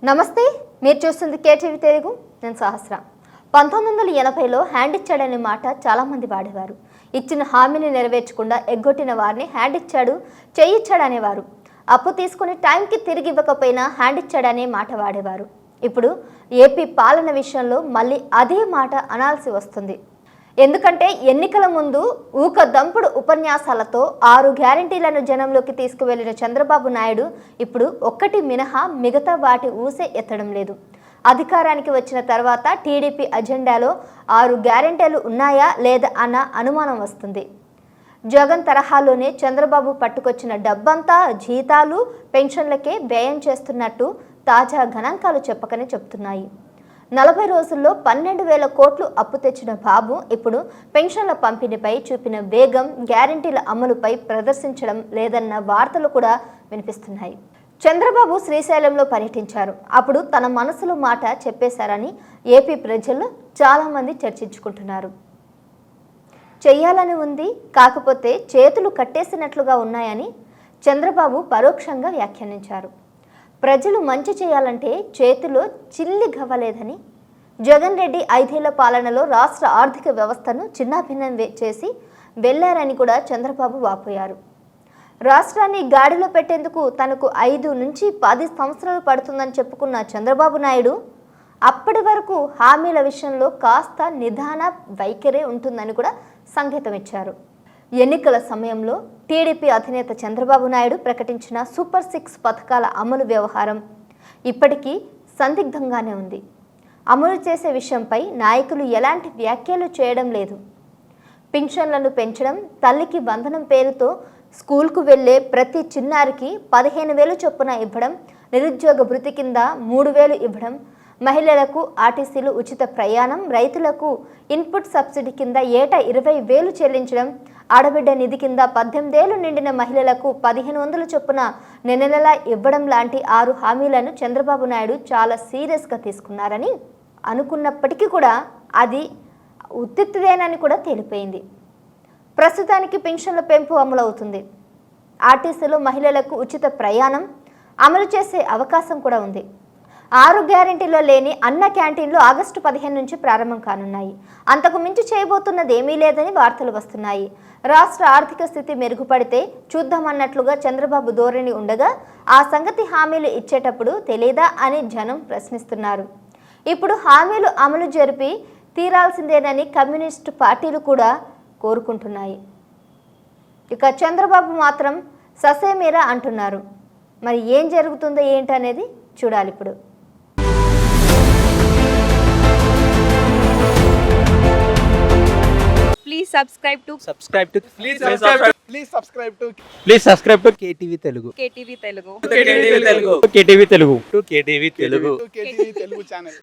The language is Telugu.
నమస్తే, మీరు చూస్తుంది కేటీవీ తెలుగు. నేను సహస్ర. 1980లో హ్యాండ్ ఇచ్చాడనే మాట చాలామంది వాడేవారు. ఇచ్చిన హామీని నెరవేర్చకుండా ఎగ్గొట్టిన వారిని హ్యాండ్ ఇచ్చాడు, చేయిచ్చాడనేవారు. అప్పు తీసుకుని టైంకి తిరిగి ఇవ్వకపోయినా హ్యాండ్ ఇచ్చాడనే మాట వాడేవారు. ఇప్పుడు ఏపీ పాలన విషయంలో మళ్ళీ అదే మాట అనాల్సి వస్తుంది. ఎందుకంటే ఎన్నికల ముందు దంపుడు ఉపన్యాసాలతో 6 గ్యారంటీలను జనంలోకి తీసుకువెళ్లిన చంద్రబాబు నాయుడు ఇప్పుడు ఒక్కటి మినహా మిగతా వాటి ఊసే ఎత్తడం లేదు. అధికారానికి వచ్చిన తర్వాత టీడీపీ అజెండాలో 6 గ్యారంటీలు ఉన్నాయా లేదా అన్న అనుమానం వస్తుంది. జగన్ తరహాలోనే చంద్రబాబు పట్టుకొచ్చిన డబ్బంతా జీతాలు, పెన్షన్లకే వ్యయం చేస్తున్నట్టు తాజా గణాంకాలు చెప్పకనే చెప్తున్నాయి. 40 రోజుల్లో 12,000 కోట్లు అప్పు తెచ్చిన బాబు ఇప్పుడు పెన్షన్ల పంపిణీపై చూపిన వేగం గ్యారంటీల అమలుపై ప్రదర్శించడం లేదన్న వార్తలు కూడా వినిపిస్తున్నాయి. చంద్రబాబు శ్రీశైలంలో పర్యటించారు. అప్పుడు తన మనసులో మాట చెప్పేశారని ఏపీ ప్రజలు చాలామంది చర్చించుకుంటున్నారు. చెయ్యాలని ఉంది, కాకపోతే చేతులు కట్టేసినట్లుగా ఉన్నాయని చంద్రబాబు పరోక్షంగా వ్యాఖ్యానించారు. ప్రజలు మంచి చేయాలంటే చేతిలో చిల్లి గవ్వలేదని, జగన్ రెడ్డి 5 ఏళ్ల పాలనలో రాష్ట్ర ఆర్థిక వ్యవస్థను చిన్నాభిన్నం చేసి వెళ్లారని కూడా చంద్రబాబు వాపోయారు. రాష్ట్రాన్ని గాడిలో పెట్టేందుకు తనకు 5 నుంచి 10 సంవత్సరాలు పడుతుందని చెప్పుకున్న చంద్రబాబు నాయుడు అప్పటి వరకు హామీల విషయంలో కాస్త నిదాన వైఖరే ఉంటుందని కూడా సంకేతం ఇచ్చారు. ఎన్నికల సమయంలో టీడీపీ అధినేత చంద్రబాబు నాయుడు ప్రకటించిన సూపర్ 6 పథకాల అమలు వ్యవహారం ఇప్పటికీ సందిగ్ధంగానే ఉంది. అమలు చేసే విషయంపై నాయకులు ఎలాంటి వ్యాఖ్యలు చేయడం లేదు. పింఛన్లను పెంచడం, తల్లికి వందనం పేరుతో స్కూల్కు వెళ్లే ప్రతి చిన్నారికి 15,000 చొప్పున ఇవ్వడం, నిరుద్యోగ భృతి కింద 3,000 ఇవ్వడం, మహిళలకు ఆర్టీసీలు ఉచిత ప్రయాణం, రైతులకు ఇన్పుట్ సబ్సిడీ కింద ఏటా 20,000 చెల్లించడం, ఆడబిడ్డ నిధి కింద 18 ఏళ్లు నిండిన మహిళలకు 1,500 చొప్పున నెలలా ఇవ్వడం లాంటి 6 హామీలను చంద్రబాబు నాయుడు చాలా సీరియస్గా తీసుకున్నారని అనుకున్నప్పటికీ కూడా అది ఉత్తిదేనని కూడా తేలిపోయింది. ప్రస్తుతానికి పెన్షన్ల పెంపు అమలవుతుంది. ఆర్టీసీలో మహిళలకు ఉచిత ప్రయాణం అమలు చేసే అవకాశం కూడా ఉంది. 6 గ్యారెంటీలో లేని అన్న క్యాంటీన్లు ఆగస్టు 15 నుంచి ప్రారంభం కానున్నాయి. అంతకు మించి చేయబోతున్నది ఏమీ లేదని వార్తలు వస్తున్నాయి. రాష్ట్ర ఆర్థిక స్థితి మెరుగుపడితే చూద్దామన్నట్లుగా చంద్రబాబు ధోరణి ఉండగా ఆ సంగతి హామీలు ఇచ్చేటప్పుడు తెలీదా అని జనం ప్రశ్నిస్తున్నారు. ఇప్పుడు హామీలు అమలు జరిపి తీరాల్సిందేనని కమ్యూనిస్టు పార్టీలు కూడా కోరుకుంటున్నాయి. ఇక చంద్రబాబు మాత్రం ససేమీరా అంటున్నారు. మరి ఏం జరుగుతుందో ఏంటనేది చూడాలి ఇప్పుడు. Please subscribe to KTV Telugu. KTV Telugu. KTV Telugu. KTV Telugu. KTV Telugu. KTV Telugu channel.